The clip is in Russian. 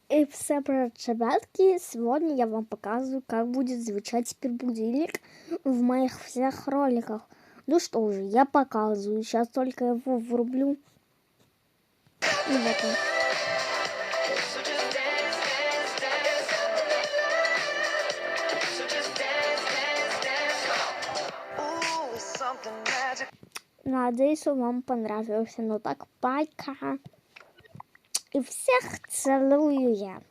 И все, ребятки, сегодня я вам показываю, как будет звучать теперь будильник в моих всех роликах. Ну что же, я показываю, сейчас только его врублю. И вот он. Надеюсь, он вам понравился. Ну так, пока. И всех целую я.